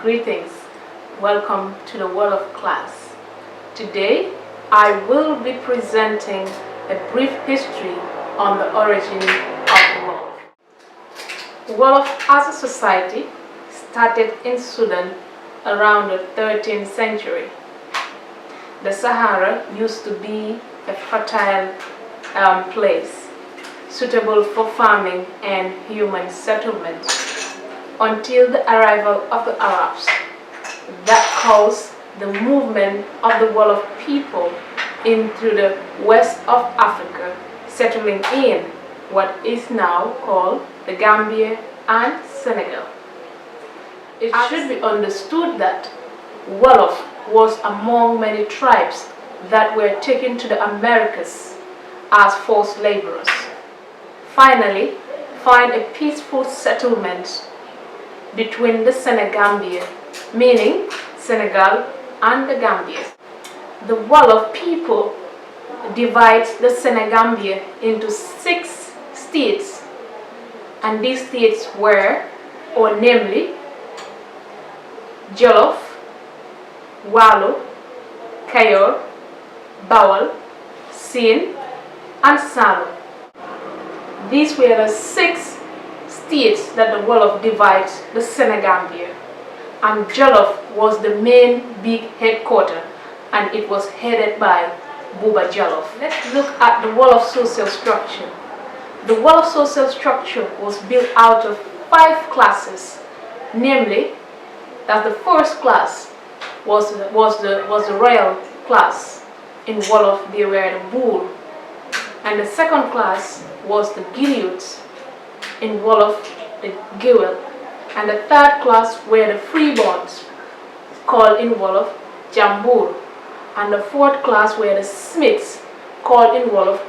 Greetings. Welcome to the Wollof class. Today, I will be presenting a brief history on the origin of the Wollof. Wollof as a society started in Sudan around the 13th century. The Sahara used to be a fertile place suitable for farming and human settlement until the arrival of the Arabs that caused the movement of the Wollof people into the west of Africa, settling in what is now called the Gambia and Senegal. It should be understood that Wollof was among many tribes that were taken to the Americas as forced laborers. Finally, find a peaceful settlement between the Senegambia, meaning Senegal and the Gambia. The Wollof people divides the Senegambia into 6 states, and these states were, or namely, Jolof, Waalo, Kayor, Bawal, Siin, and Saloum. These were the 6 states that the Wollof divides the Senegambia, and Jolof was the main big headquarter, and it was headed by Buba Jolof. Let's look at the Wollof social structure. The Wollof social structure was built out of 5 classes, namely that the first class was the royal class. In Wollof they were the bull, and the second class was the Giliots. In Wollof, the Gewel, and the third class were the freeborns, called in Wollof Jambur, and the fourth class were the smiths, called in Wollof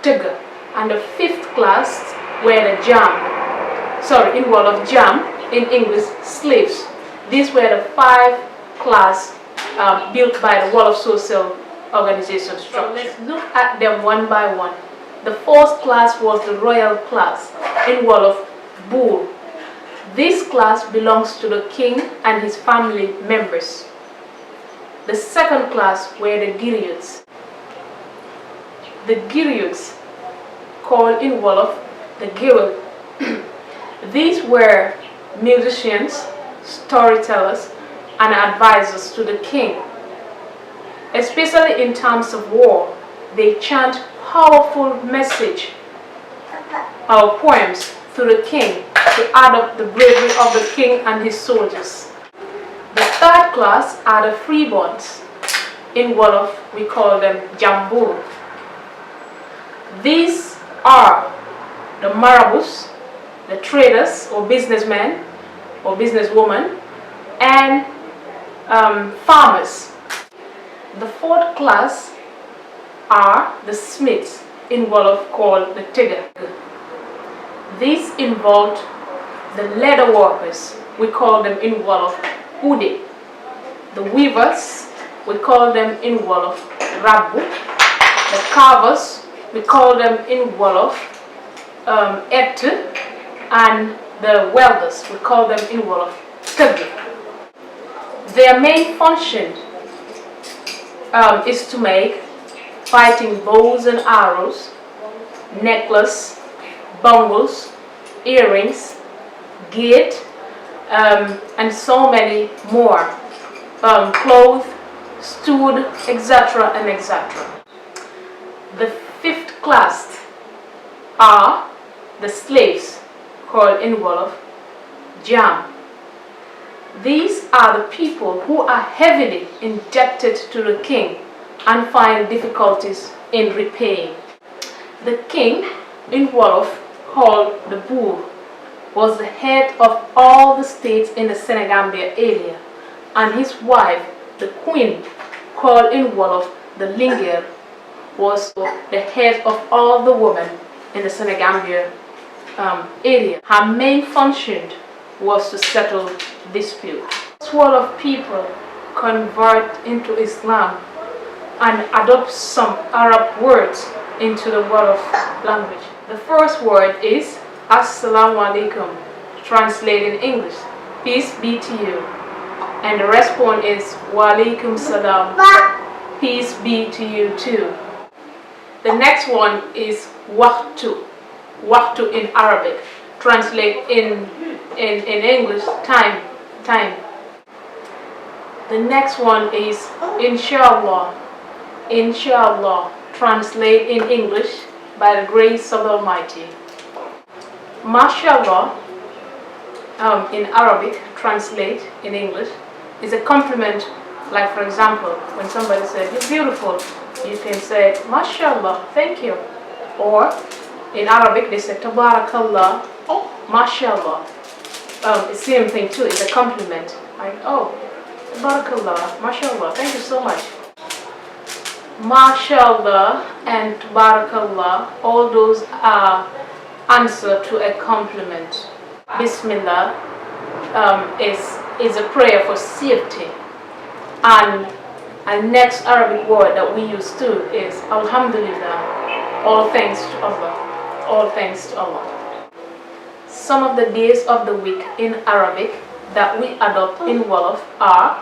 Tugger, and the fifth class were the in Wollof Jam, in English slaves. These were the 5 classes built by the Wollof social organization structure. So let's look at them one by one. The first class was the royal class, in Wollof Bull. This class belongs to the king and his family members. The second class were the Giliots. The Giliots, called in Wollof the Gewel. These were musicians, storytellers, and advisors to the king. Especially in times of war, they chant powerful message or poems to the king to add up the bravery of the king and his soldiers. The third class are the freeborns. In Wollof, we call them Jambur. These are the marabouts, the traders or businessmen or businesswomen, and farmers. The fourth class are the smiths, in Wollof called the Tigger. These involved the leather workers, we call them in Wollof Ude. The weavers, we call them in Wollof Rabu. The carvers, we call them in Wollof Et, and the welders, we call them in Wollof Tugger. Their main function is to make fighting bows and arrows, necklace, bangles, earrings, gate, and so many more, clothes, stood, etc. and etc. The fifth class are the slaves, called in Wollof Jam. These are the people who are heavily indebted to the king and find difficulties in repaying. The king in Wollof, called the Bull, was the head of all the states in the Senegambia area, and his wife, the queen, called in Wollof the Lingeer, was the head of all the women in the Senegambia area. Her main function was to settle dispute. Wollof people convert into Islam and adopt some Arab words into the Wollof language. The first word is Assalamu alaikum, translated in English, peace be to you. And the response is Walaikum Salam. Peace be to you too. The next one is Waqtu. Waqtu in Arabic. Translate in English, time. The next one is Inshallah. Inshallah. Translate in English, by the grace of the Almighty. Mashallah, in Arabic, translate in English, is a compliment. Like, for example, when somebody says, "You're beautiful," you can say, "Mashallah, thank you." Or in Arabic, they say, "Tabarakallah, mashallah." The same thing too, it's a compliment. Like, "Oh, tabarakallah, mashallah, thank you so much." Mashallah and tabarakallah, all those are answer to a compliment. Bismillah is a prayer for safety. And a next Arabic word that we use too is Alhamdulillah, all thanks to Allah. All thanks to Allah. Some of the days of the week in Arabic that we adopt in Wollof are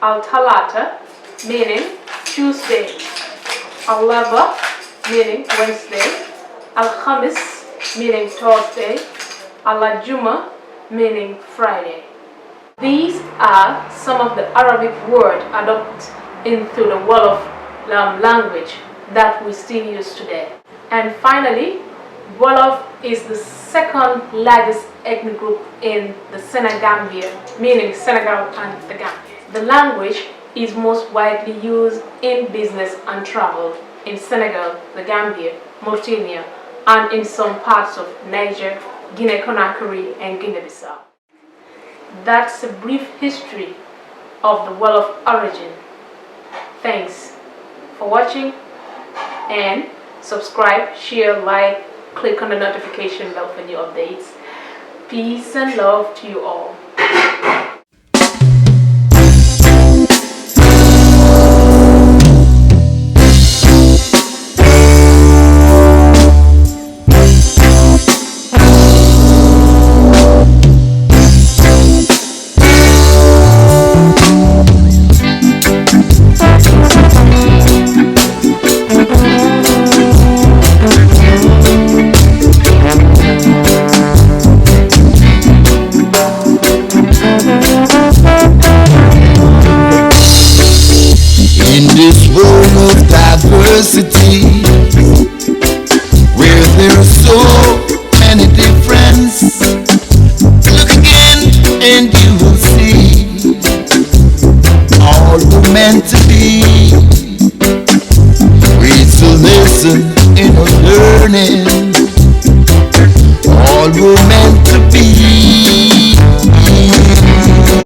Al-Talata, meaning Tuesday, Al-Laba, meaning Wednesday, Al-Khamis, meaning Thursday, Al-Juma, meaning Friday. These are some of the Arabic words adopted into the Wollof language that we still use today. And finally, Wollof is the second largest ethnic group in the Senegambia, meaning Senegal and the Gambia. The language is most widely used in business and travel in Senegal, the Gambia, Mauritania, and in some parts of Niger, Guinea-Conakry, and Guinea-Bissau. That's a brief history of the Wollof origin. Thanks for watching, and subscribe, share, like, click on the notification bell for new updates. Peace and love to you all. This world of diversity, where there are so many differences, look again and you will see all we're meant to be. It's a lesson in a learning, all we're meant to be.